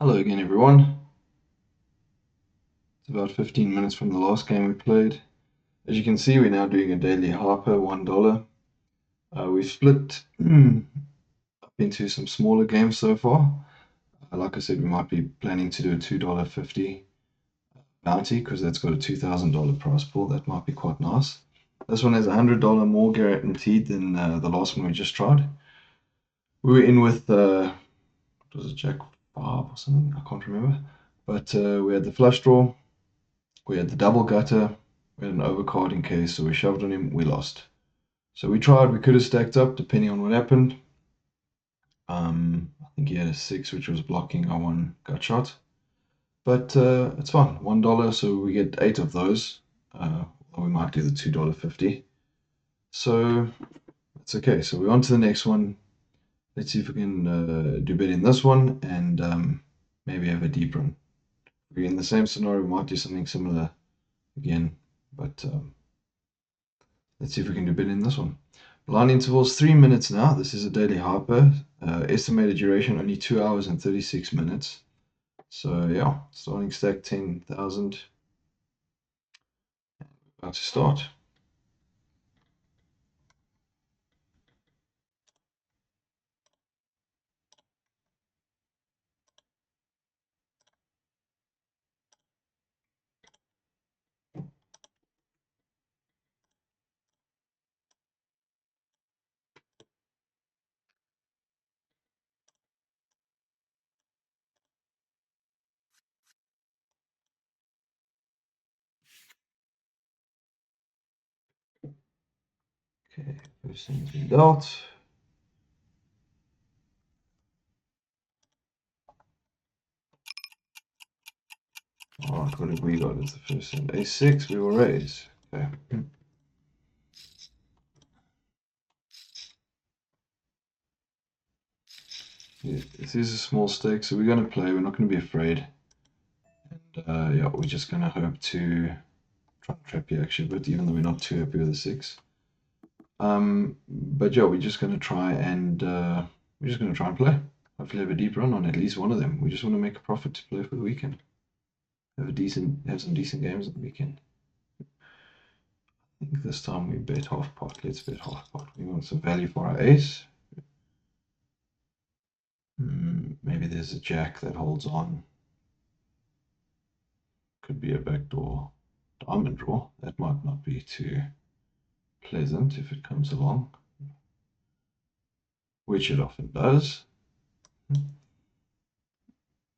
Hello again, everyone. It's about 15 minutes from the last game we played. As you can see, we're now doing a daily Harper, $1. We've split up into some smaller games so far. Like I said, we might be planning to do a $2.50 bounty because that's got a $2,000 prize pool. That might be quite nice. This one has $100 more guaranteed than the last one we just tried. We were in with, what was it, Jack 5 or something? I can't remember. But we had the flush draw. We had the double gutter, we had an overcard in case, so we shoved on him, we lost. So we tried, we could have stacked up depending on what happened. I think he had a 6 which was blocking our one gut shot. But it's fine, $1, so we get 8 of those. Or we might do the $2.50. So that's okay. So we're on to the next one. Let's see if we can do better in this one and maybe have a deep run. If we're in the same scenario, we might do something similar again, but let's see if we can do better in this one. Line intervals 3 minutes now. This is a daily Harper. Estimated duration only 2 hours and 36 minutes. So yeah, starting stack 10,000. About to start. Okay, first thing's been dealt. Alright, what have we got as the first hand? A6, we will raise. Okay. Yeah, this is a small stake, so we're going to play. We're not going to be afraid. And yeah, we're just going to hope to try and trap you actually, but even though we're not too happy with the 6. But yeah, we're just going to try and play. Hopefully have a deep run on at least one of them. We just want to make a profit to play for the weekend. Have some decent games on the weekend. I think this time we bet half pot. Let's bet half pot. We want some value for our ace. Maybe there's a jack that holds on. Could be a backdoor diamond draw. That might not be too pleasant if it comes along, which it often does.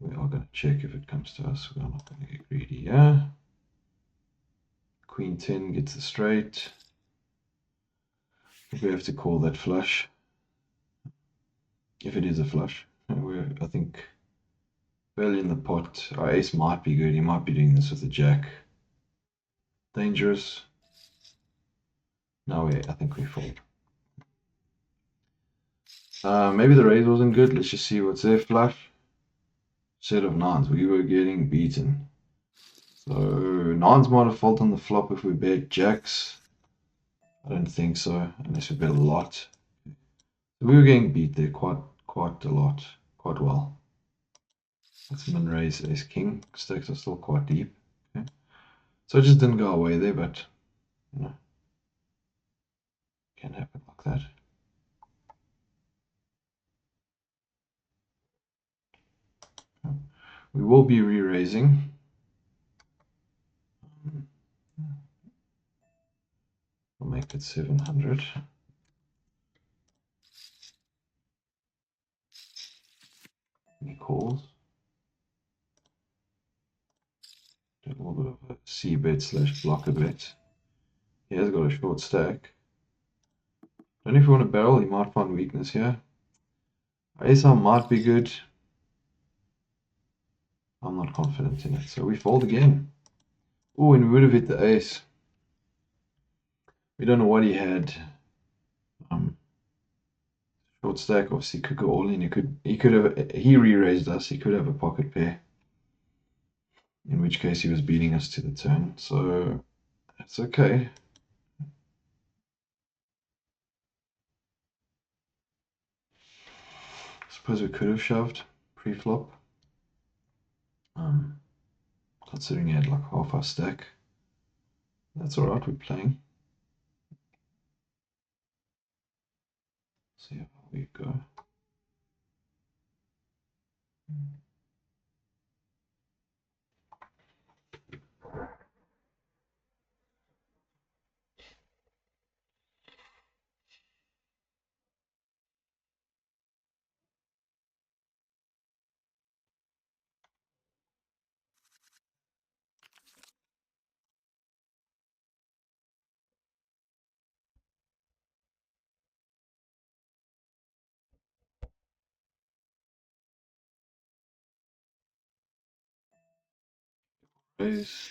We are going to check if it comes to us. We're not going to get greedy here. Queen 10 gets the straight. We have to call that flush. If it is a flush. I think early in the pot, our ace might be good. He might be doing this with a jack. Dangerous. No, I think we fold. Maybe the raise wasn't good. Let's just see what's there. Flush. Set of nines. We were getting beaten. So nines might have fault on the flop if we bet jacks. I don't think so, unless we bet a lot. We were getting beat there quite a lot, quite well. That's min raise ace king. Stakes are still quite deep. Okay. So it just didn't go away there, but you know, can happen like that. We will be re-raising. We'll make it 700. He calls. Do a little bit of a C bet / blocker bet. He has got a short stack. Don't know if you want to barrel, he might find weakness here. Ace might be good. I'm not confident in it, so we fold again. Oh, and we would have hit the ace. We don't know what he had. Short stack, obviously could go all in. He re-raised us. He could have a pocket pair. In which case he was beating us to the turn. So it's okay. Suppose we could have shoved pre-flop. Considering he had like half our stack. That's alright, we're playing. See how we go. Raise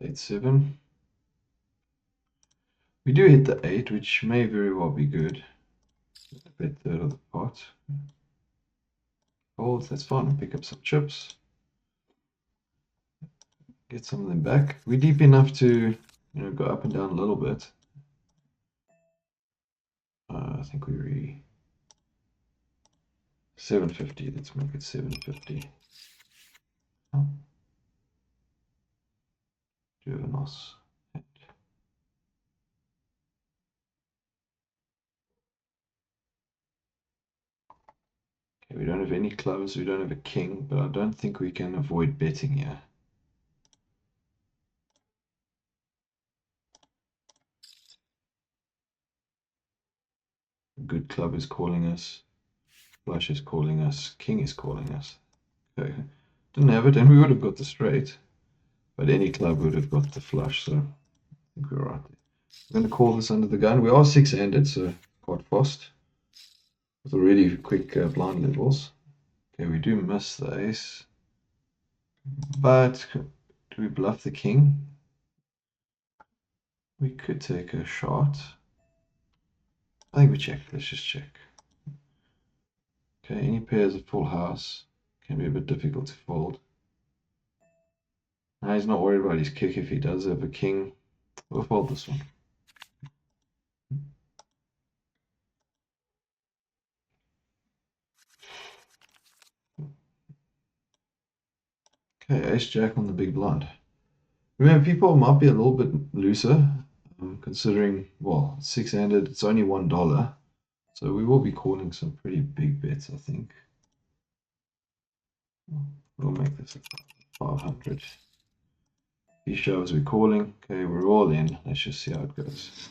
8-7. We do hit the 8, which may very well be good. Bet third of the pot. Folds, that's fine. Pick up some chips. Get some of them back. We're deep enough to, go up and down a little bit. I think we're 750. Let's make it 750. Oh. Juvenos. Okay, we don't have any clubs, we don't have a king, but I don't think we can avoid betting here. A good club is calling us. Flush is calling us. King is calling us. Okay. Didn't have it, and we would have got the straight. But any club would have got the flush, so I think we're right there. I'm going to call this under the gun. We are 6-handed, so quite fast. With already quick blind levels. Okay, we do miss the ace. But do we bluff the king? We could take a shot. I think we check. Let's just check. Okay, any pairs of full house can be a bit difficult to fold. Now he's not worried about his kick if he does have a king. We'll fold this one. Okay, ace jack on the big blind. Remember, people might be a little bit looser, considering, well, 6-handed, it's only $1. So we will be calling some pretty big bets, I think. We'll make this 500. He shows we're calling. Okay, we're all in. Let's just see how it goes.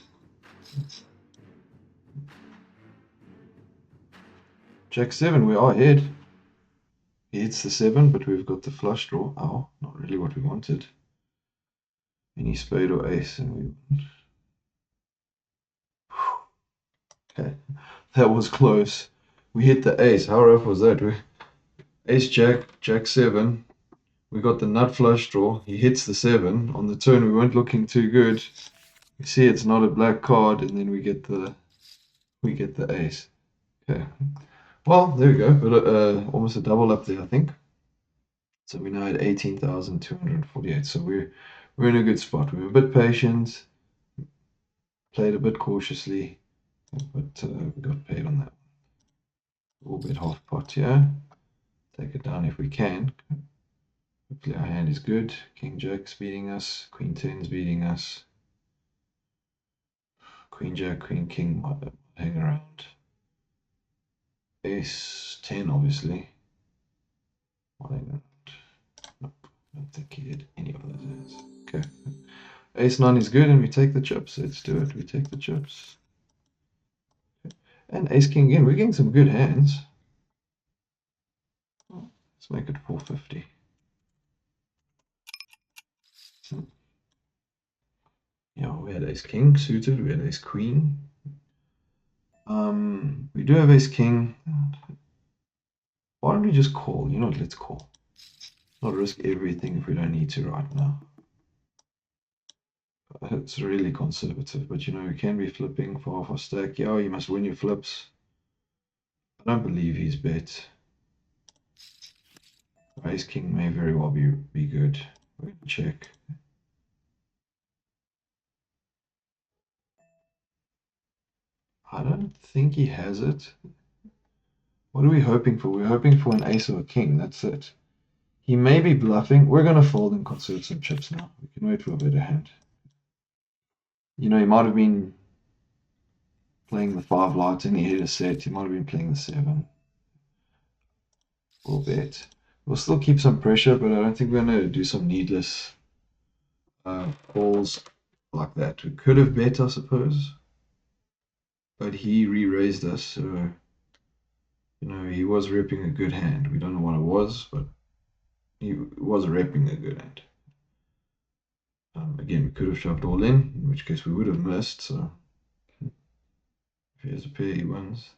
Jack 7, we are ahead. He hits the 7, but we've got the flush draw. Oh, not really what we wanted. Any spade or ace, and we. Okay, that was close. We hit the ace. How rough was that? Ace jack, jack 7. We got the nut flush draw. He hits the 7. On the turn, we weren't looking too good. You see, it's not a black card, and then we get the ace. Okay. Well, there we go. But almost a double up there, I think. So we now at 18,248. So we're in a good spot. We were a bit patient, played a bit cautiously, but we got paid on that. A little bit half pot here. Take it down if we can. Hopefully our hand is good. King Jack's beating us. Queen 10's beating us. Queen Jack, Queen King might hang around. Ace 10, obviously. Might hang around. Nope. I don't think he had any of those hands. Okay. Ace 9 is good, and we take the chips. Let's do it. We take the chips. Okay. And Ace King again. We're getting some good hands. Let's make it 450. Yeah, we had Ace King suited. We had Ace Queen. We do have Ace King. Why don't we just call? You know what? Let's call. Not risk everything if we don't need to right now. It's really conservative, but we can be flipping for half a stack. Yeah, you must win your flips. I don't believe he's bet. Ace King may very well be good. We're gonna check. I don't think he has it. What are we hoping for? We're hoping for an ace or a king. That's it. He may be bluffing. We're going to fold and conserve some chips now. We can wait for a better hand. You know, he might have been playing the 5 lights and he hit a set. He might have been playing the 7. We'll bet. We'll still keep some pressure, but I don't think we're going to do some needless calls like that. We could have bet, I suppose, but he re-raised us, so you know he was repping a good hand. We don't know what it was, but he was repping a good hand. Again, we could have shoved all in which case we would have missed. So if he has a pair, he wins.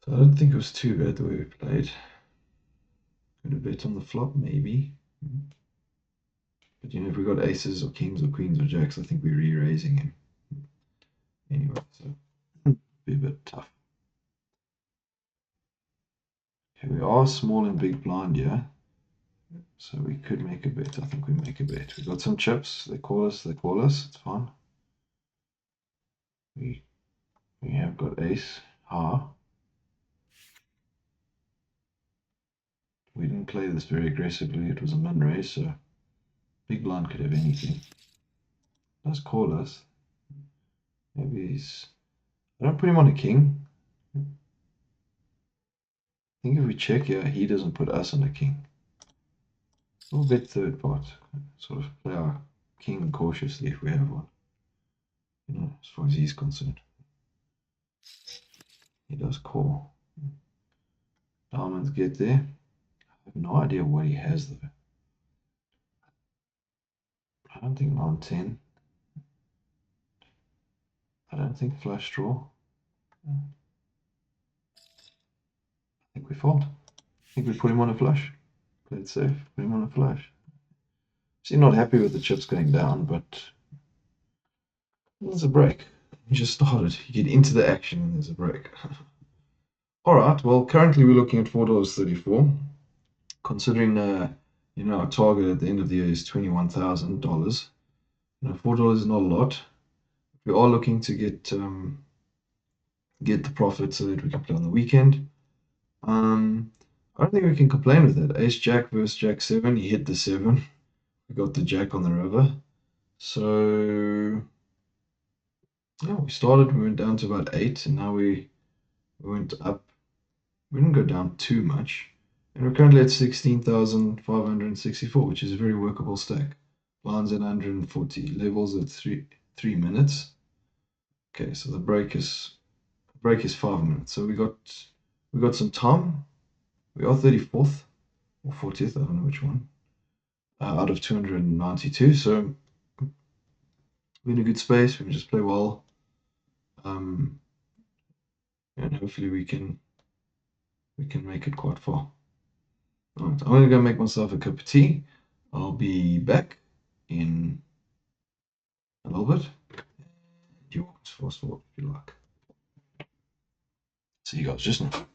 So I don't think it was too bad the way we played. Could have bet on the flop, maybe. But you know, if we got aces or kings or queens or jacks, I think we're re-raising him. Anyway, so be a bit tough. Okay, we are small and big blind here. So we could make a bet. I think we make a bet. We got some chips. They call us. They call us. It's fine. We have got ace. We didn't play this very aggressively. It was a min raise, so big blind could have anything. Does call us. Maybe he's. I don't put him on a king. I think if we check here, he doesn't put us on a king. We'll bet third pot. Sort of play our king cautiously if we have one. You know, as far as he's concerned. He does call. Diamonds get there. I have no idea what he has though. I don't think 9-10. I don't think flush draw. I think we fold. I think we put him on a flush. Play it safe. Put him on a flush. So you're not happy with the chips going down, but there's a break. You just started. You get into the action and there's a break. All right. Well, currently we're looking at $4.34. Considering you know, our target at the end of the year is $21,000. You know, $4 is not a lot. We are looking to get the profit so that we can play on the weekend. I don't think we can complain with that. Ace Jack versus Jack 7. He hit the 7. We got the Jack on the river. So yeah, we started. We went down to about 8, and now we went up. We didn't go down too much, and we're currently at 16,564, which is a very workable stack. Blinds at 140, levels at 3 minutes. Okay, so the break is 5 minutes. So we got some time. We are 34th or 40th, I don't know which one, out of 292. So we're in a good space. We can just play well, and hopefully we can make it quite far. All right, I'm gonna go make myself a cup of tea. I'll be back in a little bit. You're welcome to fast forward if you like. See you guys just now.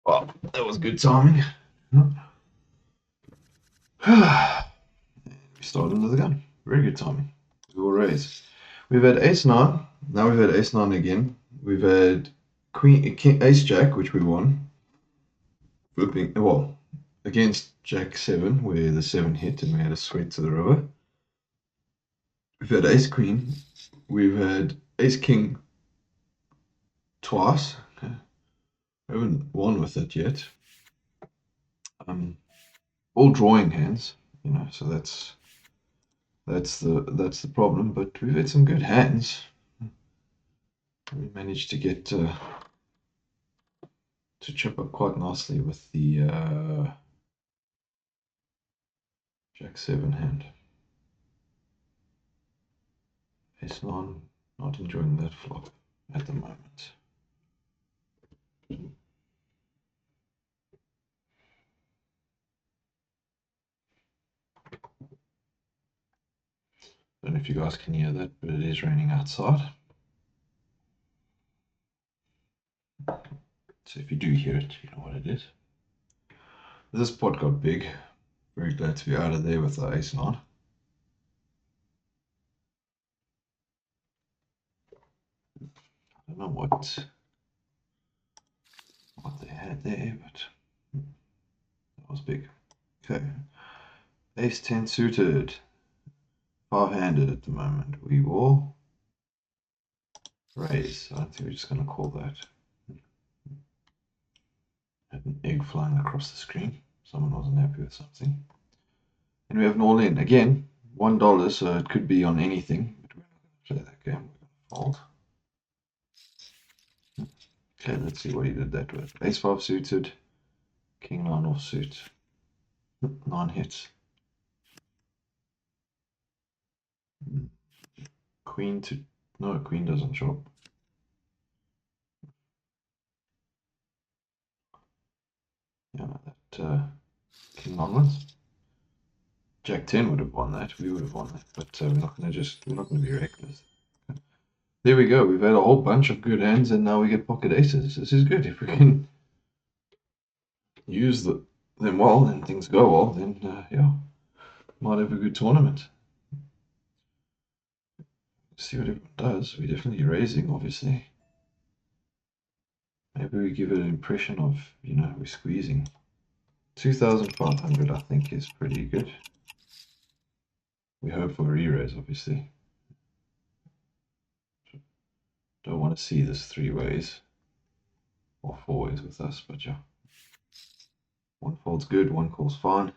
Well, that was good timing. We started under the gun. Very good timing. We will raise. We've had ace nine. Now we've had ace nine again. We've had queen, king, ace jack, which we won. Flipping, well, against jack seven, where the seven hit and we had a sweat to the river. We've had ace queen. We've had ace king twice. Okay. I haven't won with it yet. All drawing hands, so that's the problem. But we've had some good hands. We managed to get to chip up quite nicely with the jack seven hand. Ace nine, not enjoying that flop at the moment. Don't know if you guys can hear that, but it is raining outside. So if you do hear it, you know what it is. This pot got big. Very glad to be out of there with the ace nine. I don't know what they had there, but that was big. Okay. Ace 10 suited. Five-handed at the moment. We will raise. I don't think we're just going to call that. Had an egg flying across the screen. Someone wasn't happy with something. And we have an all-in. Again, $1, so it could be on anything. But we're not going to play that game. We're going to fold. Okay, let's see what he did that with. Ace 5 suited. King 9 offsuit. 9 hits. Queen to... No, queen doesn't show up. Yeah, that king 9 wins. Jack 10 would have won that. We would have won that. But we're not going to be reckless. There we go. We've had a whole bunch of good hands, and now we get pocket aces. This is good. If we can use them well and things go well, then yeah, might have a good tournament. See what everyone does. We're definitely raising, obviously. Maybe we give it an impression of, we're squeezing. 2,500, I think, is pretty good. We hope for a re-raise, obviously. Don't want to see this three ways or four ways with us, but yeah. One fold's good, one call's fine.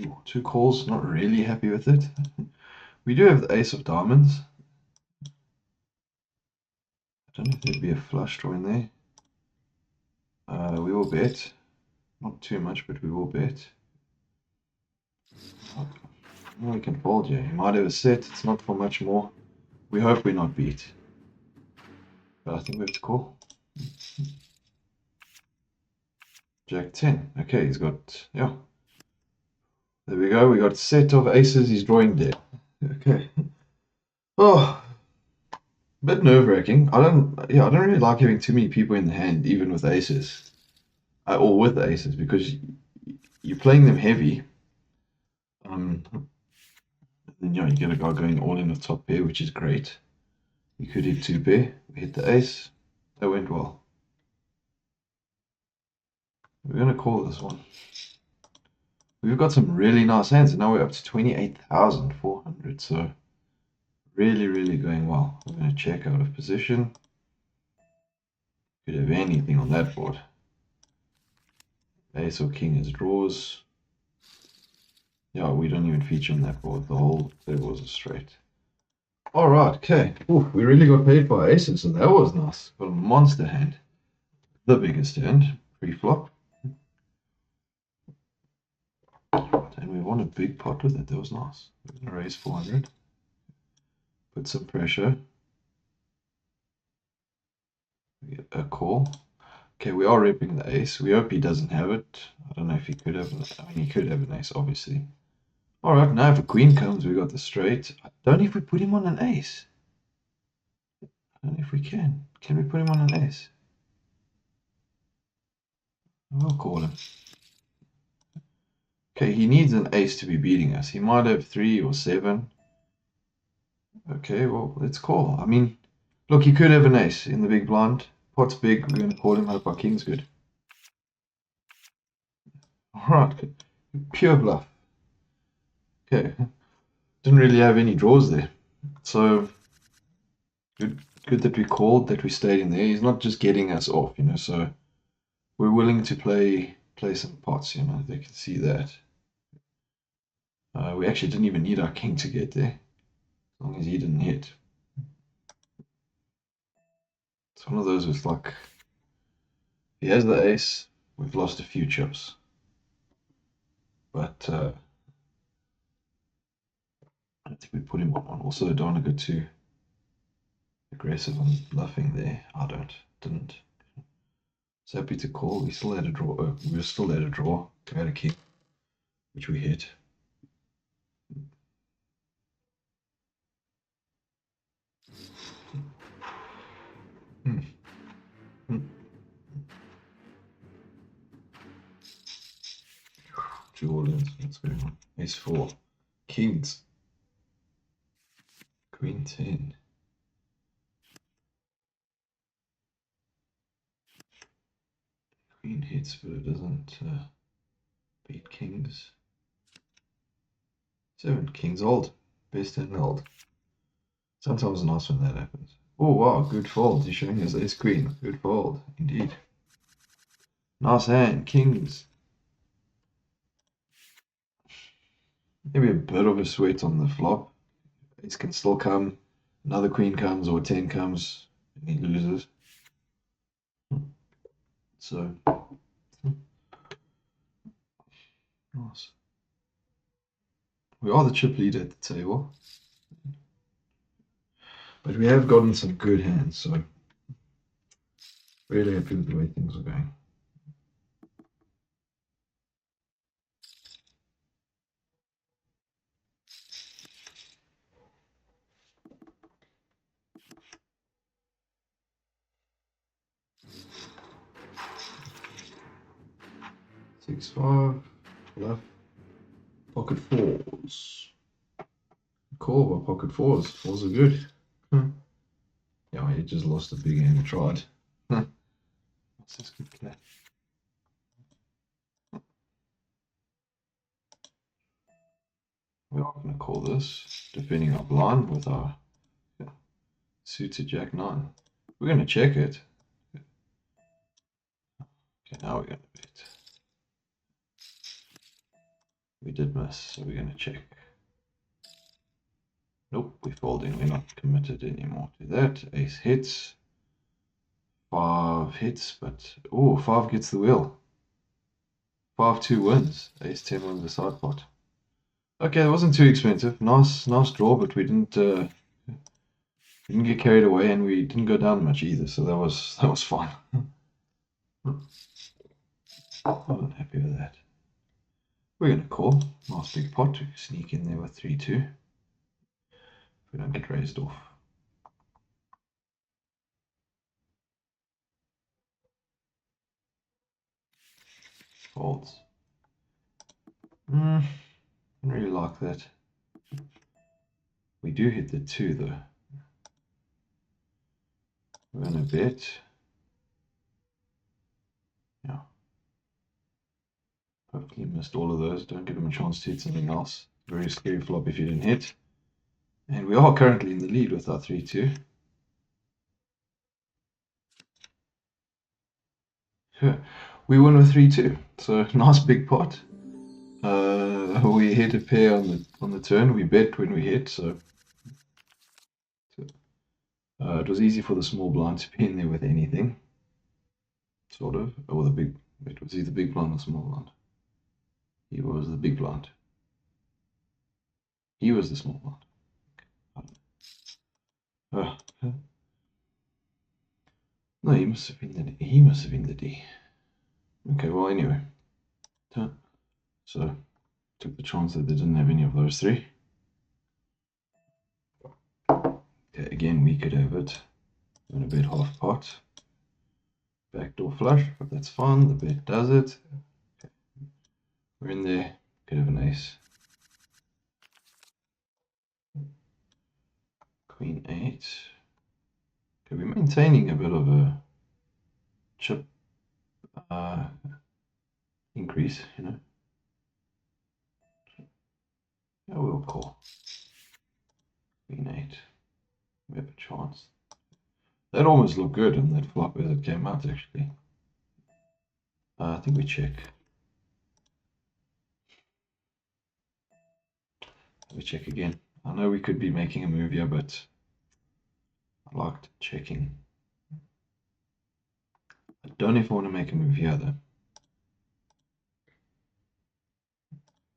Ooh, two calls, not really happy with it. We do have the ace of diamonds. I don't know if there'd be a flush draw in there. We will bet. Not too much, but we will bet. Well, we can fold, yeah. He might have a set. It's not for much more. We hope we're not beat. But I think we have to call. Jack 10. Okay, he's got, yeah. There we go. We got a set of aces. He's drawing dead. Okay. Oh, a bit nerve-wracking. I don't really like having too many people in the hand, even with aces. Or with aces, because you're playing them heavy. And then, you get a guy going all in with top pair, which is great. You could hit two pair. We hit the ace. That went well. We're going to call this one. We've got some really nice hands, and now we're up to 28,400. So really, really going well. We're going to check out of position. Could have anything on that board. Ace or king is draws. Yeah, we don't even feature on that board. The whole table was a straight. All right, okay. Ooh, we really got paid by aces, so that was nice. Got a monster hand. The biggest hand, pre-flop. And we won a big pot with it. That was nice. We're going to raise 400. Put some pressure. We get a call. Okay, we are ripping the ace. We hope he doesn't have it. I don't know if he could have. I mean, he could have an ace, obviously. All right, now if a queen comes, we got the straight. I don't know if we put him on an ace. I don't know if we can. Can we put him on an ace? We'll call him. Okay, he needs an ace to be beating us. He might have 3 or 7. Okay, well, let's call. I mean, look, he could have an ace in the big blind. Pot's big. We're going to call him. Hope our king's good. Alright, pure bluff. Okay, didn't really have any draws there. So, good that we called, that we stayed in there. He's not just getting us off, you know, so we're willing to play some pots, you know, they can see that. We actually didn't even need our king to get there, as long as he didn't hit. It's one of those with like, if he has the ace, we've lost a few chips. But I think we put him on one. Also, don't want to go too aggressive on bluffing there. I didn't. So happy to call. We still had a draw. We were still at a draw. We had a king, which we hit. Two all-ins. What's going on? Ace 4. Kings. Queen 10. Queen hits, but it doesn't beat kings. 7. Kings old. Best in old. Sometimes it's nice when that happens. Oh wow, good fold. He's showing us ace queen. Good fold, indeed. Nice hand. Kings. Maybe a bit of a sweat on the flop. Ace can still come. Another queen comes or 10 comes and he loses. So nice. We are the chip leader at the table. But we have gotten some good hands, so really happy with the way things are going. Six, 5, left, pocket 4s. Call by pocket 4s. 4s are good. Yeah, he just lost a big hand. Tried. What's this good play? We are going to call this defending our blind with our suited Jack 9. We're going to check it. Okay, now we're going to bet. We did miss, so we're going to check. Nope, we're folding. We're not committed anymore to that. Ace hits. 5 hits, but oh, 5 gets the wheel. 5-2 wins. Ace 10 wins the side pot. Okay, it wasn't too expensive. Nice draw, but we didn't get carried away, and we didn't go down much either. So that was fine. I'm happy with that. We're gonna call. Nice big pot to sneak in there with 3-2. If we don't get raised off. Folds. I don't really like that. We do hit the 2 though. We're gonna bet. Yeah. Hopefully missed all of those. Don't give him a chance to hit something else. Very scary flop if you didn't hit. And we are currently in the lead with our 3-2. We win with 3-2. So nice big pot. We hit a pair on the turn. We bet when we hit, so it was easy for the small blind to be in there with anything. Sort of. Or the big, it was either big blind or small blind. He was the big blind. He was the small blind. No, he must have been the D. Okay, well anyway. So took the chance that they didn't have any of those 3. Okay, again we could have it. I'm gonna bet half pot. Backdoor flush, but that's fine. The bet does it. Okay. We're in there. Could have an ace. Queen 8. Okay, we're maintaining a bit of a chip increase, you know. Yeah, we'll call. Queen 8. We have a chance. That almost looked good on that flop as it came out, actually. I think we check. We check again. I know we could be making a move here, but I liked checking. I don't know if I want to make a move here, though.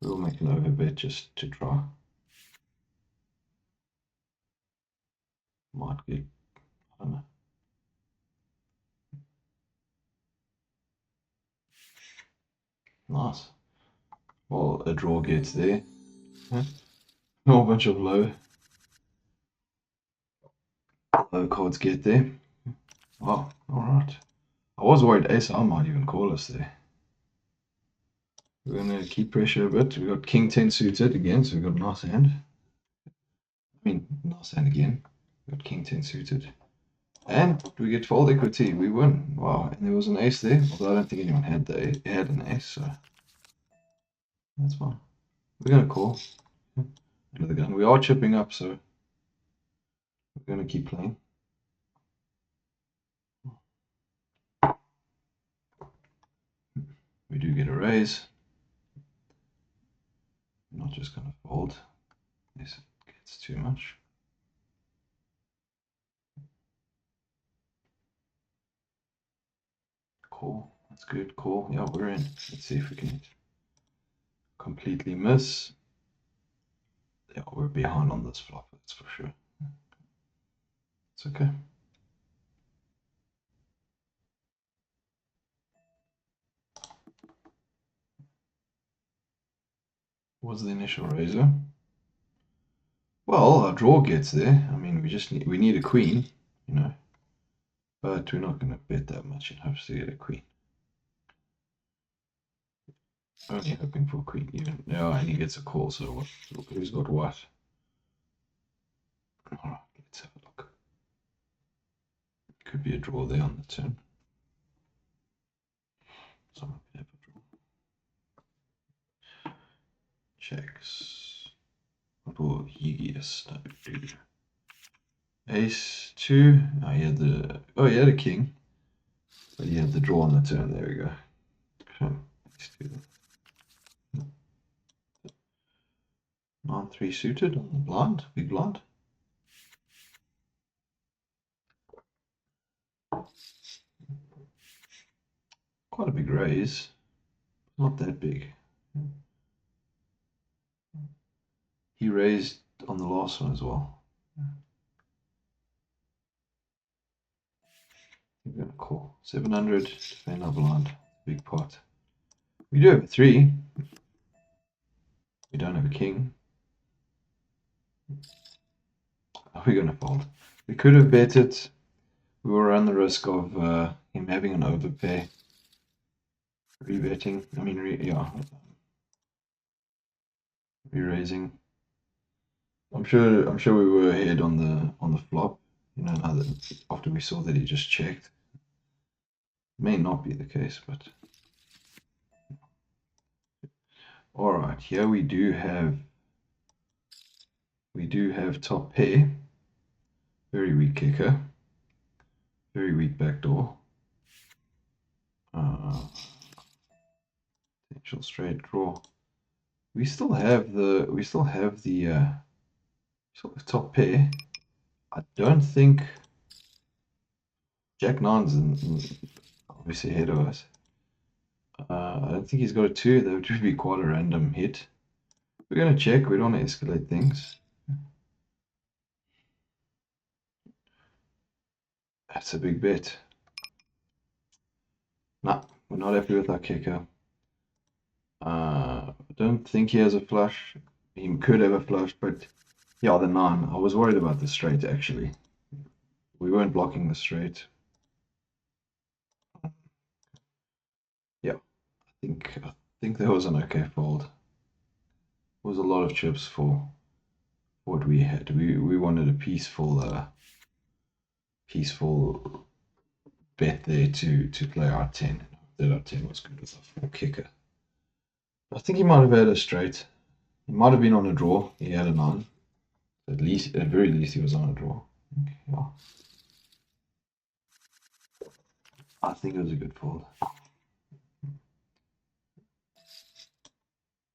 We'll make an overbet just to try. Might get, I don't know. Nice. Well, a draw gets there. A whole bunch of low cards get there. Oh, alright. I was worried ace I might even call us there. We're going to keep pressure a bit. We've got king 10 suited again, so we've got a nice hand. I mean, nice hand again. We've got king 10 suited. And we get fold equity. We win. Wow. And there was an ace there, although I don't think anyone had an ace, so that's fine. We're going to call. Under the gun. We are chipping up, so we're going to keep playing. We do get a raise. I'm not just going to fold. This gets too much. Call. That's good. Call. Yeah, we're in. Let's see if we can completely miss. Yeah, we're behind on this flop, that's for sure. It's okay. What's the initial raiser? Well, our draw gets there. I mean, we need a queen, you know. But we're not going to bet that much in hopes to get a queen. Only hoping for a queen, even. No, and he gets a call, so what? Look who's got what. Alright, let's have a look. Could be a draw there on the turn. Someone could have a draw. Checks. What will Higius do? Ace 2. Oh, he had a king. But he had the draw on the turn. There we go. Okay. Let's do that. 9-3 suited on the blind, big blind. Quite a big raise. Not that big. He raised on the last one as well. We're going to call 700 to defend our blind. Big pot. We do have a 3. We don't have a king. Are we going to fold? We could have bet it. We will run the risk of him having an overpay. Rebetting. I mean, re-raising. I'm sure we were ahead on the flop. You know, now that after we saw that he just checked. May not be the case, but all right. Here we do have top pair. Very weak kicker. Very weak backdoor. Potential straight draw. We still have the top pair. I don't think Jack 9's obviously ahead of us. I don't think he's got a 2. That would be quite a random hit. We're going to check. We don't want to escalate things. That's a big bet. No, we're not happy with our kicker. I don't think he has a flush. He could have a flush, but yeah, the 9. I was worried about the straight, actually. We weren't blocking the straight. Yeah, I think that was an okay fold. It was a lot of chips for what we had. We wanted a peaceful bet there to play our 10. That our 10 was good with a 4 kicker. I think he might have had a straight. He might have been on a draw. He had a 9. At very least, he was on a draw. Okay, yeah. I think it was a good fold.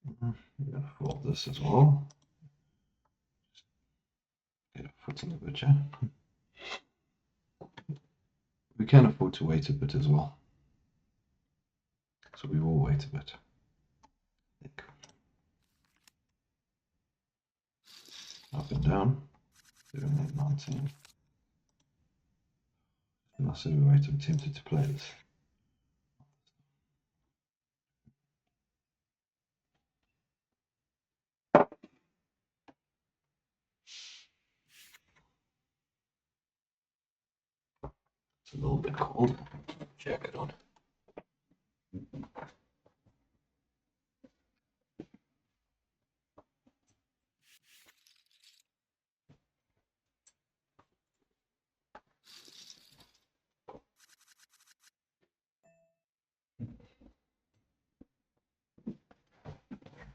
We're going to fold this as well. Get a foot in the butcher. We can afford to wait a bit as well. So we will wait a bit. Up and down. 7, 8, 9, 10. Must have wait. I'm tempted to play this. It's a little bit cold. Jacket on.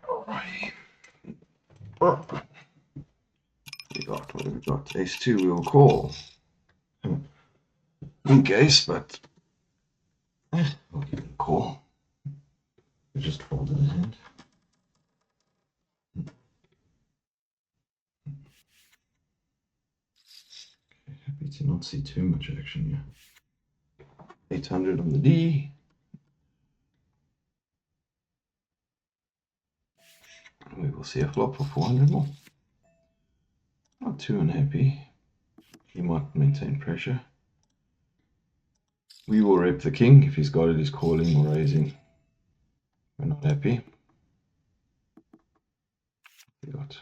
Alrighty. What have we got? Ace 2 we'll call. Weak ace, but we'll give it a call. We just fold in the hand. Okay, happy to not see too much action here. 800 on the D. We will see a flop for 400 more. Not too unhappy. He might maintain pressure. We will rep the king. If he's got it, he's calling or raising. We're not happy. We got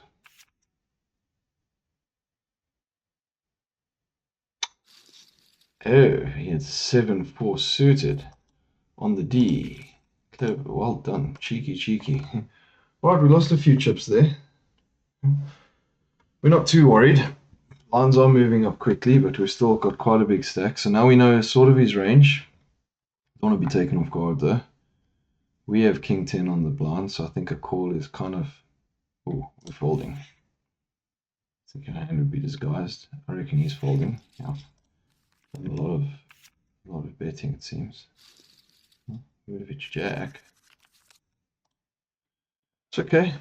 he had 7-4 suited on the D. Clever, well done. Cheeky. Alright, we lost a few chips there. We're not too worried. Lines are moving up quickly, but we've still got quite a big stack. So now we know sort of his range. Don't want to be taken off guard though. We have king 10 on the blind, so I think a call is kind of... Oh, we're folding. I think our hand would be disguised. I reckon he's folding. Yeah. A lot of betting, it seems. What if it's jack? It's okay.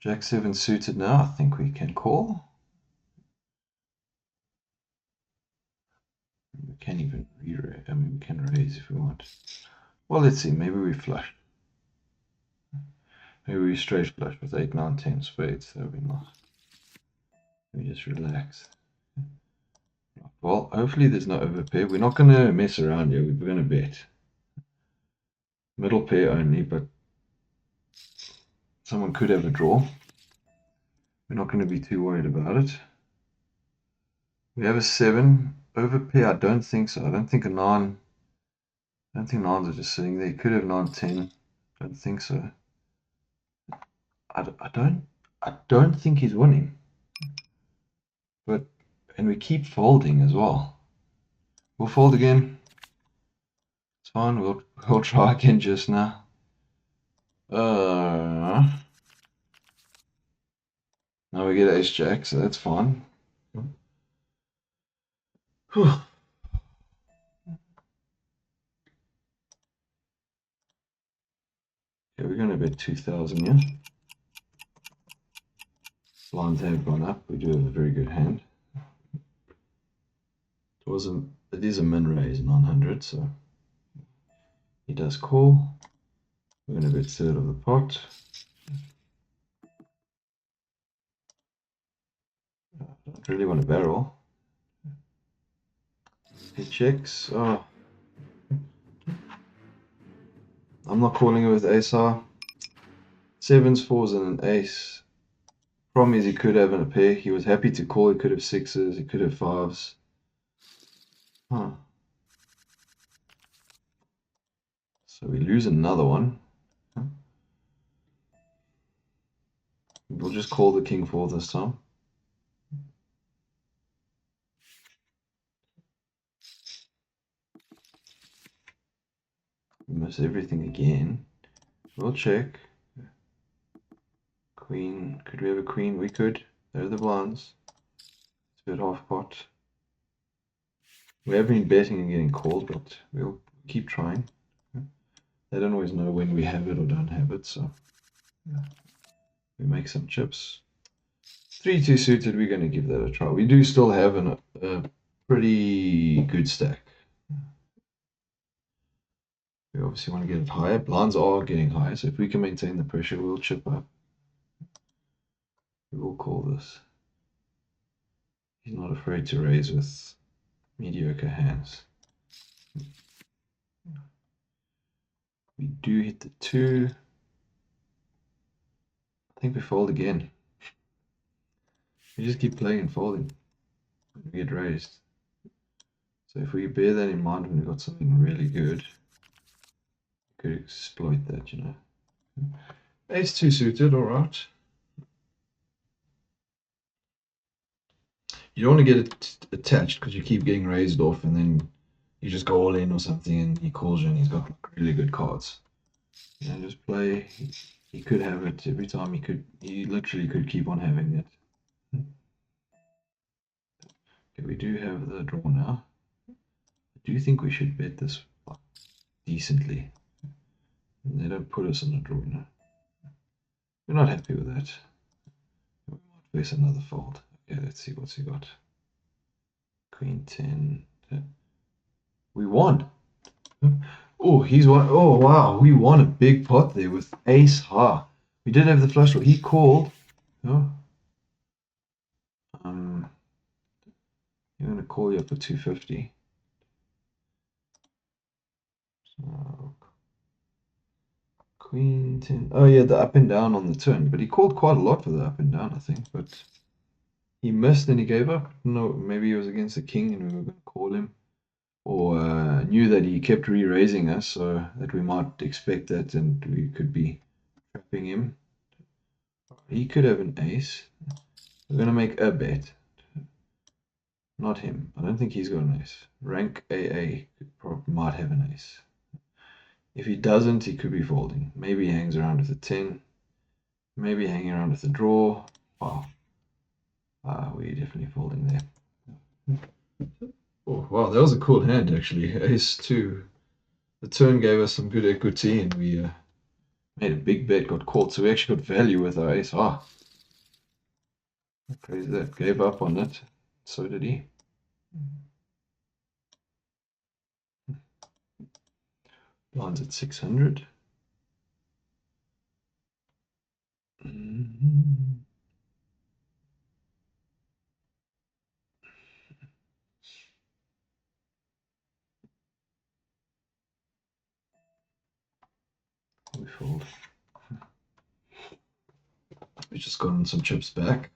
Jack 7 suited now. I think we can call. We can even re-raise. I mean, we can raise if we want. Well, let's see. Maybe we flush. Maybe we straight flush with 8, 9, 10 spades. That would be nice. We just relax. Well, hopefully there's no overpair. We're not going to mess around here. We're going to bet. Middle pair only, but someone could have a draw. We're not going to be too worried about it. We have a 7. Overpair, I don't think so. I don't think a 9. I don't think 9s are just sitting there. You could have 9, 10. I don't think so. I don't think he's winning. And we keep folding as well. We'll fold again. It's fine. We'll try again just now. Now we get ace jack, so that's fine. Whew. Okay, we're going to bet 2,000 here. Blinds have gone up. We do have a very good hand. It is a min raise 900, so he does call. We're going to bet third of the pot. I don't really want to barrel. He checks. Oh, I'm not calling it with ace high. 7s, 4s, and an ace. Problem is he could have in a pair. He was happy to call. He could have sixes. He could have fives. Huh. So we lose another one. We'll just call the king four this time. We miss everything again. We'll check. Queen. Could we have a queen? We could. There are the blinds. It's a bit half pot. We have been betting and getting called, but we'll keep trying. They don't always know when we have it or don't have it, so yeah. We make some chips. 3-2 suited, we're going to give that a try. We do still have a pretty good stack. We obviously want to get it higher. Blinds are getting higher, so if we can maintain the pressure, we'll chip up. We will call this. He's not afraid to raise with mediocre hands. We do hit the 2. I think we fold again. We just keep playing and folding. We get raised. So if we bear that in mind when we've got something really good, we could exploit that, you know. Ace-2 suited, alright. You don't want to get it attached because you keep getting raised off and then you just go all in or something and he calls you and he's got really good cards. You know, just play. He could have it every time. He literally could keep on having it. Okay, we do have the draw now. I do think we should bet this decently. And they don't put us in a draw, you know. We're not happy with that. We might face another fold. Okay, let's see what's he got. Queen 10. We won. Oh, he's won. Oh, wow. We won a big pot there with ace high. We did have the flush draw. He called. Oh. I'm going to call you up for 250. So, Queen 10. Oh, yeah, the up and down on the turn. But he called quite a lot for the up and down, I think. But he missed and he gave up. No, maybe he was against the king and we were going to call him. Or knew that he kept re-raising us, so that we might expect that and we could be trapping him. He could have an ace. We're going to make a bet. Not him. I don't think he's got an ace. Rank AA might have an ace. If he doesn't, he could be folding. Maybe he hangs around with a 10. Maybe hanging around with a draw. Wow. We're definitely folding there. Oh, wow, that was a cool hand, actually. Ace 2. The turn gave us some good equity, and we made a big bet, got called. So we actually got value with our ace. How crazy that. Gave up on it. So did he. Blinds at 600. We fold. We just gotten some chips back.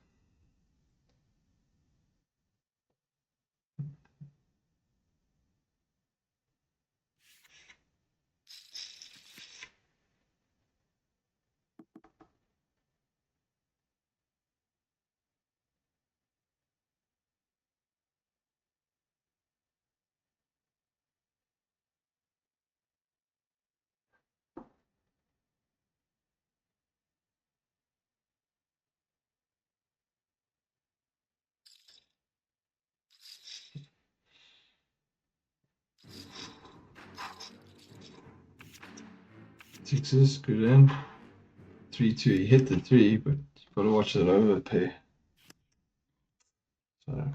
Sixes, good end. 3-2, he hit the 3, but you've got to watch that overpay. So,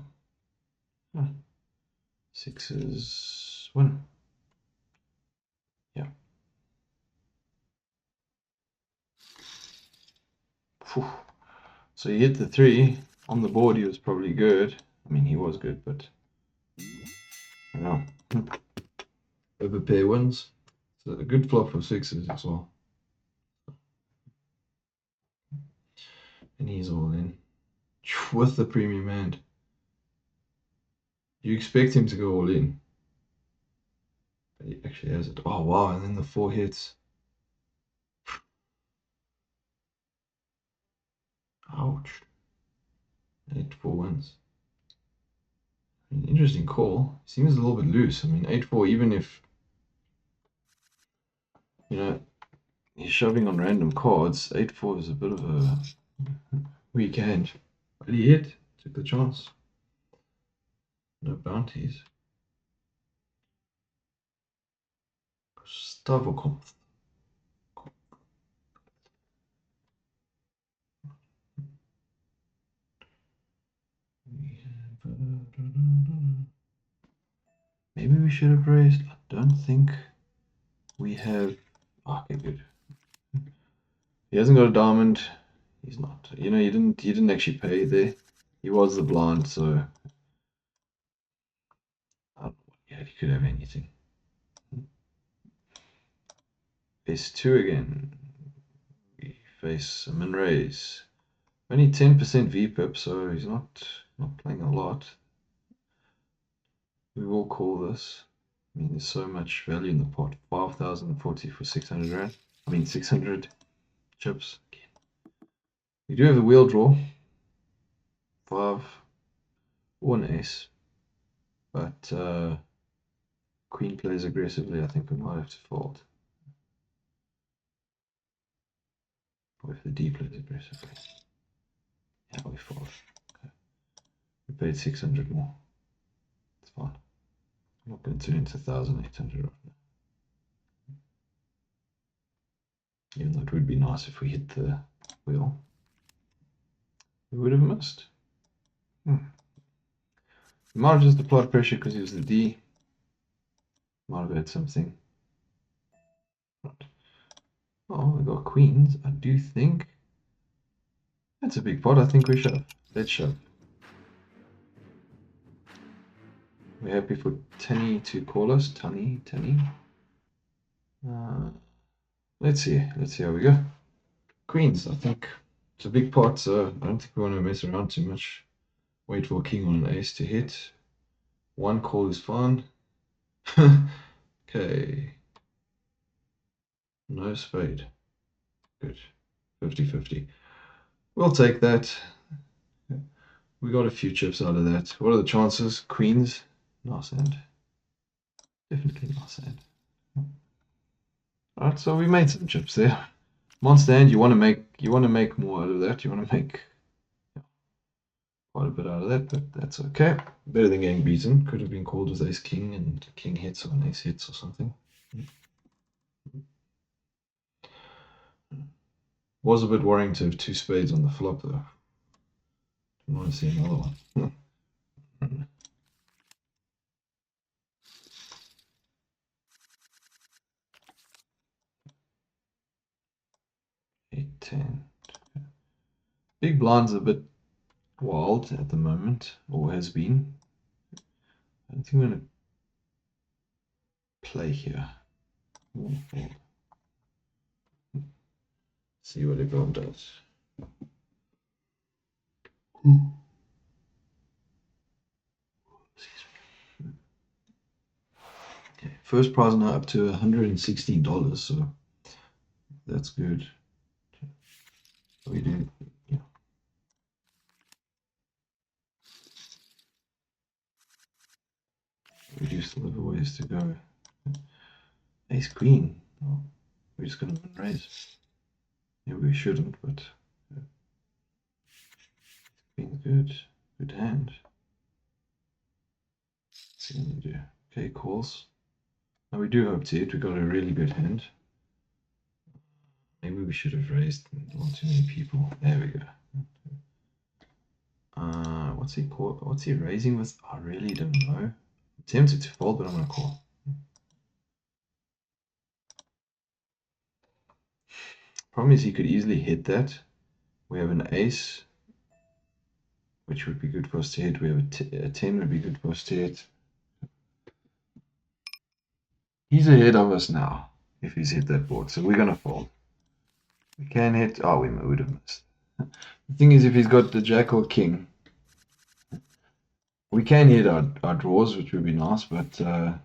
sixes, win. Yeah. Whew. So he hit the 3. On the board, he was probably good. I mean, he was good, but you know, overpay wins. So a good flop for sixes as well. And he's all in. With the premium hand. You expect him to go all in. But he actually has it. Oh, wow. And then the 4 hits. Ouch. 8-4 wins. An interesting call. Seems a little bit loose. I mean, 8-4, even if, you know, he's shoving on random cards, 8-4 is a bit of a weak hand. But he hit. Took the chance. No bounties. Stavokov. Maybe we should have raised. I don't think we have. Okay, good. He hasn't got a diamond. He's not. You know, he didn't actually pay there. He was the blind, so yeah, he could have anything. Face 2 again. We face a min raise. Only 10% VPIP, so he's not playing a lot. We will call this. I mean, there's so much value in the pot. 5,040 for 600 rand. I mean, 600 chips. We do have the wheel draw. 5 or an ace. But queen plays aggressively. I think we might have to fold. Or if the D plays aggressively. Yeah, we fold. Okay. We paid 600 more. It's fine. I'm not going to turn into 1,800 right now. Even though it would be nice if we hit the wheel. We would have missed. We might have just applied pressure because he was the D. Might have had something. Oh, we got queens. I do think that's a big pot. I think we shove. Let's shove. We're happy for Tanny to call us. Tanny. Let's see how we go. Queens, I think it's a big pot, so I don't think we want to mess around too much. Wait for a king on an ace to hit. One call is fine. Okay. No spade. Good. 50-50. We'll take that. We got a few chips out of that. What are the chances? Queens. Nice hand. Definitely nice hand. Alright, so we made some chips there. Monster hand, you want to make more out of that. You want to make quite a bit out of that, but that's okay. Better than getting beaten. Could have been called with ace king and king hits or an ace hits or something. Was a bit worrying to have 2 spades on the flop though. Didn't want to see another one. 8-10. Big blind's a bit wild at the moment, or has been. I don't think we're going to play here. See what everyone does. Okay, first prize now up to $116, so that's good. We do, yeah. We do still have a ways to go. Ace queen. Oh, we're just gonna raise. Yeah, we shouldn't, but queen's good. Good hand. What's he gonna do? Okay, calls. Now we do hope to hit. We got a really good hand. Maybe we should have raised one too many people. There we go. What's he called? What's he raising with? I really don't know. I'm tempted to fold, but I'm gonna call. Problem is he could easily hit that. We have an ace, which would be good for us to hit. We have a 10 would be good for us to hit. He's ahead of us now if he's hit that board, so we're gonna fold. We can hit. Oh, we would have missed. The thing is, if he's got the jack or king, we can hit our draws, which would be nice, but the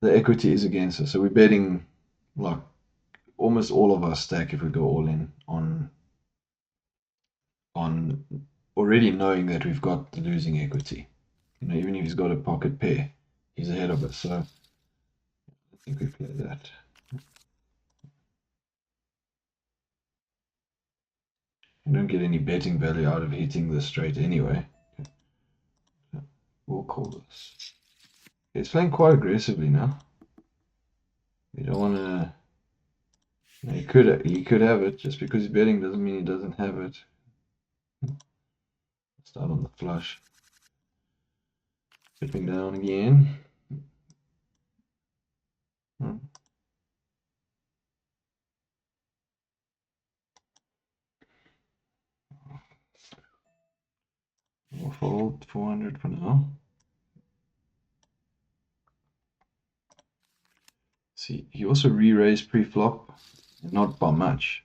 equity is against us. So we're betting like almost all of our stack if we go all in on already knowing that we've got the losing equity. You know, even if he's got a pocket pair, he's ahead of us. So I think we play that. We don't get any betting value out of hitting this straight anyway. We'll call this. It's playing quite aggressively now. We don't want to. He could have it. Just because he's betting doesn't mean he doesn't have it. Start on the flush. Dipping down again. We'll fold 400 for now. See, he also re-raised pre-flop, not by much,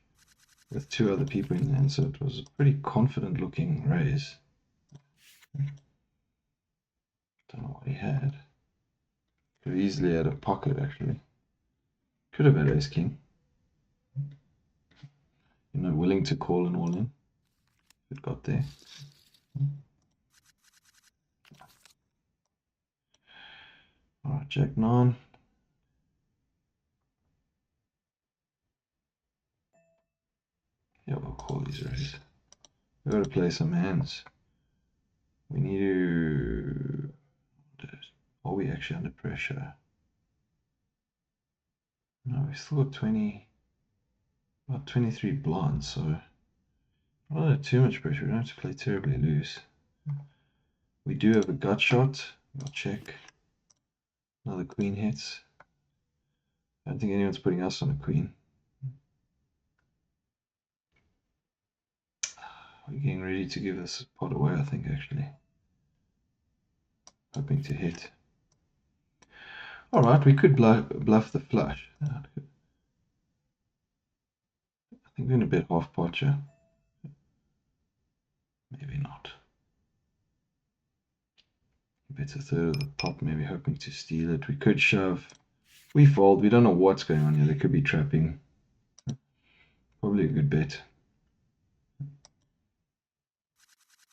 with two other people in there, so it was a pretty confident looking raise. Don't know what he had. Could have easily had a pocket actually. Could have had ace king. You know, willing to call and all in. It got there. Alright, jack 9. Yeah, we'll call these raise. We've got to play some hands. We need to. Are we actually under pressure? No, we still got 20. About 23 blinds, so not under too much pressure. We don't have to play terribly loose. We do have a gut shot. I'll check. Another queen hits. I don't think anyone's putting us on a queen. We're getting ready to give this pot away, I think, actually. Hoping to hit. Alright, we could bluff the flush. I think we're in a bit half pot here. Maybe not. Bets a third of the pot, maybe hoping to steal it. We could shove. We fold. We don't know what's going on here. They could be trapping. Probably a good bet.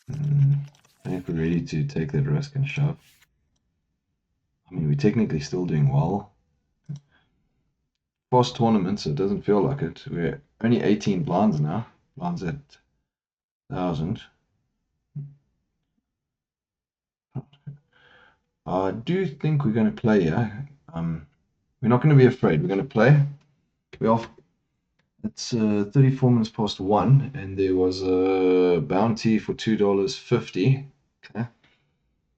I think we're ready to take that risk and shove. I mean, we're technically still doing well. Fast tournament, so it doesn't feel like it. We're only 18 blinds now. Blinds at 1,000. I do think we're going to play here. We're not going to be afraid. We're going to play. We're off. It's 34 minutes past 1, and there was a bounty for $2.50. Okay.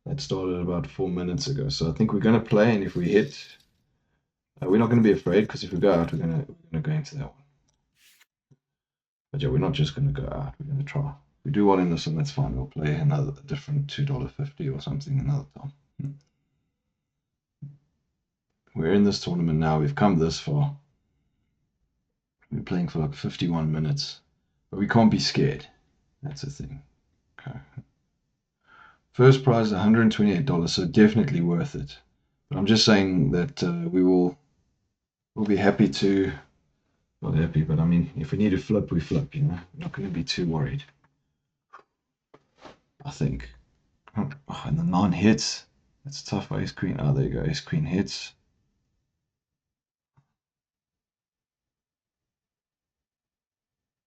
That started about 4 minutes ago. So I think we're going to play, and if we hit, we're not going to be afraid, because if we go out, we're going to go into that one. But yeah, we're not just going to go out. We're going to try. If we do one in this one, that's fine. We'll play another different $2.50 or something another time. We're in this tournament now. We've come this far. We're playing for like 51 minutes. But we can't be scared. That's the thing. Okay. First prize $128, so definitely worth it. But I'm just saying that we'll be happy to, not happy, but I mean, if we need to flip, we flip, you know. We're not going to be too worried. I think. Oh, and the 9 hits. That's tough for ace queen. Oh, there you go. Ace queen hits.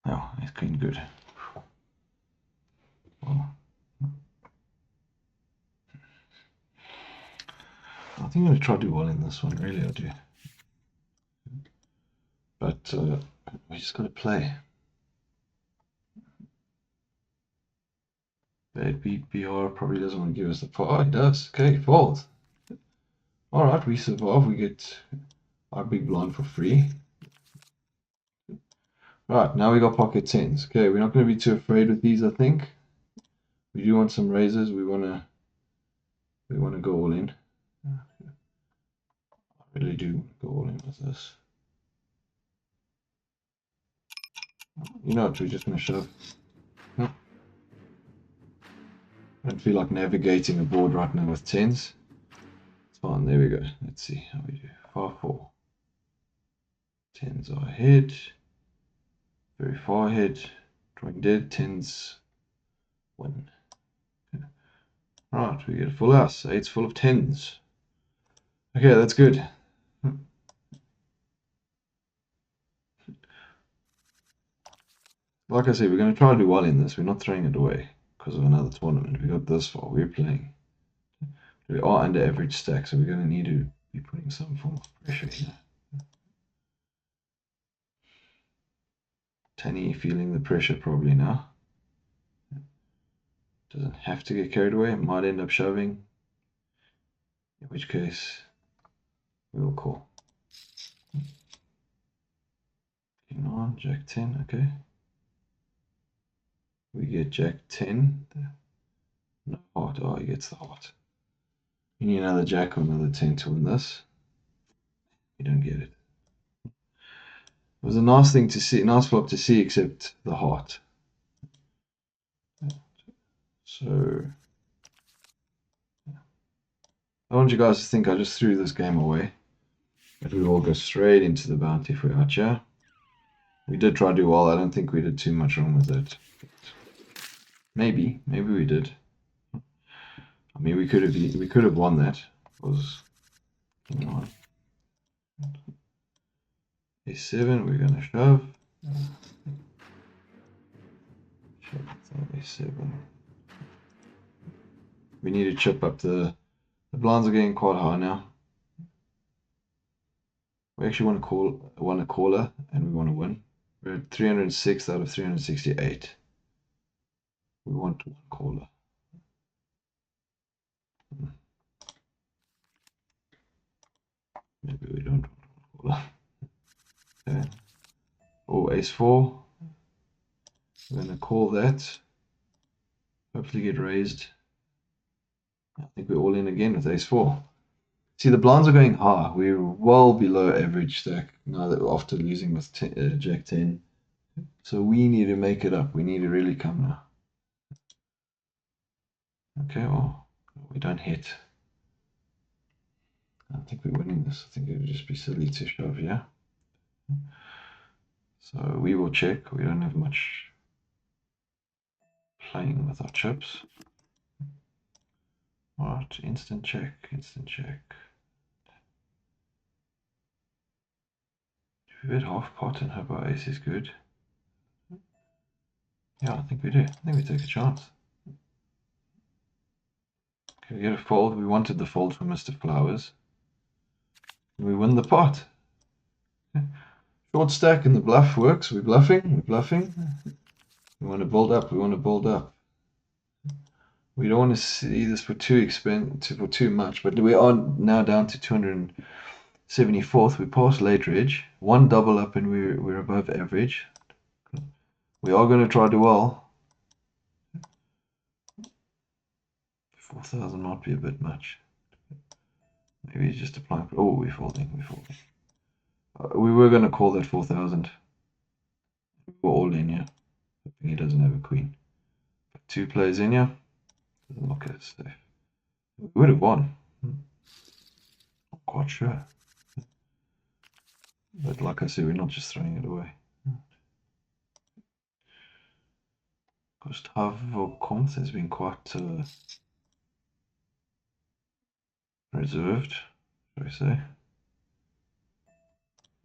Oh, ace queen good. Well, I think I'm going to try to do well in this one. Really, I do. But we just got to play. Bad beat BR probably doesn't want to give us the fold. Oh, he does. Okay, fold. Alright, we survive. We get our big blind for free. Right, now we got pocket tens. Okay, we're not going to be too afraid with these, I think. We do want some raises. We want to go all in. I really do go all in with this. You know what, we're just gonna shove. I don't feel like navigating a board right now with tens. It's fine, there we go. Let's see how we do. 5-4. Tens are ahead. Very far ahead. Drawing dead, tens win. Right, we get a full house. Eight's full of tens. Okay, that's good. Like I said, we're going to try to do well in this. We're not throwing it away because of another tournament. We got this far. We're playing. We are under average stack, so we're going to need to be putting some form of pressure here. Tanny feeling the pressure probably now. Doesn't have to get carried away. Might end up shoving. In which case, we will call. King on, Jack 10, okay. We get Jack 10. No heart. Oh, he gets the heart. You need another Jack or another 10 to win this. You don't get it. It was a nice thing to see, nice flop to see, except the heart. So I want you guys to think I just threw this game away. But we all go straight into the bounty if we're out here. We did try to do well. I don't think we did too much wrong with it. Maybe we did. I mean, we could have won that. It was, you know, A7. We're gonna shove. A7. We need to chip up the blinds are getting quite high now. We actually want a caller, and we want to win. We're at 306 out of 368. We want one caller. Maybe we don't want one caller. Okay. Oh, ace 4. We're going to call that. Hopefully get raised. I think we're all in again with ace 4. See, the blinds are going high. We're well below average stack now that after losing with Jack 10. So we need to make it up. We need to really come now. Okay, well, we don't hit. I don't think we're winning this. I think it would just be silly to shove, yeah? So we will check. We don't have much playing with our chips. Right, instant check, instant check. Do we bet half pot and hope our ace is good? Yeah, I think we do. I think we take a chance. Okay, we get a fold. We wanted the fold from Mr. Flowers. We win the pot. Okay. Short stack and the bluff works. We're bluffing. We're bluffing. We want to build up. We want to build up. We don't want to see this for too much, but we are now down to 274th. We passed late ridge. One double up and we're above average. We are going to try to well. 4,000 might be a bit much. Maybe he's just applying. Oh, we're folding. We're folding. We were going to call that 4,000. We're all in here. Hoping he doesn't have a queen. But 2 players in here. Doesn't look as safe. We would have won. Not quite sure. But like I said, we're not just throwing it away. Gustavo Comte has been quite reserved, shall we say.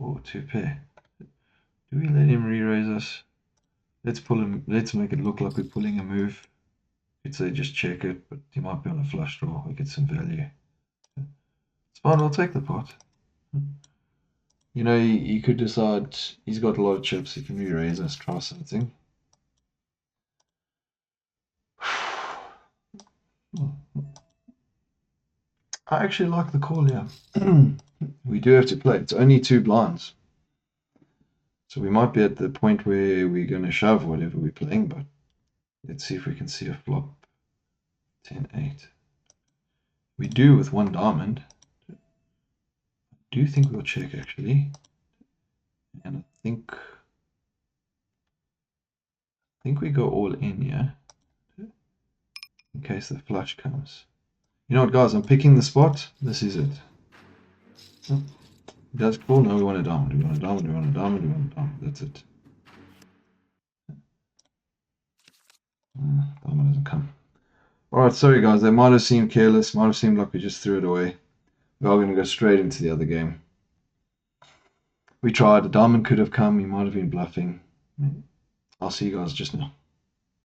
Oh, 2 pair. Do we let him re-raise us? Let's pull him. Let's make it look like we're pulling a move. You'd say just check it, but he might be on a flush draw. We get some value. It's fine. We'll take the pot. You know, he could decide he's got a lot of chips. He can re-raise us. Try something. I actually like the call here. We do have to play. It's only 2 blinds. So we might be at the point where we're going to shove whatever we're playing, but let's see if we can see a flop. 10-8. We do with 1 diamond. I do think we'll check actually. And I think think we go all in, yeah? In case the flush comes. You know what, guys? I'm picking the spot. This is it. Oh, that's cool. No, we want a diamond. We want a diamond. We want a diamond. We want a diamond. That's it. Diamond doesn't come. Alright, sorry guys. That might have seemed careless. Might have seemed like we just threw it away. We are going to go straight into the other game. We tried. The diamond could have come. He might have been bluffing. I'll see you guys just now.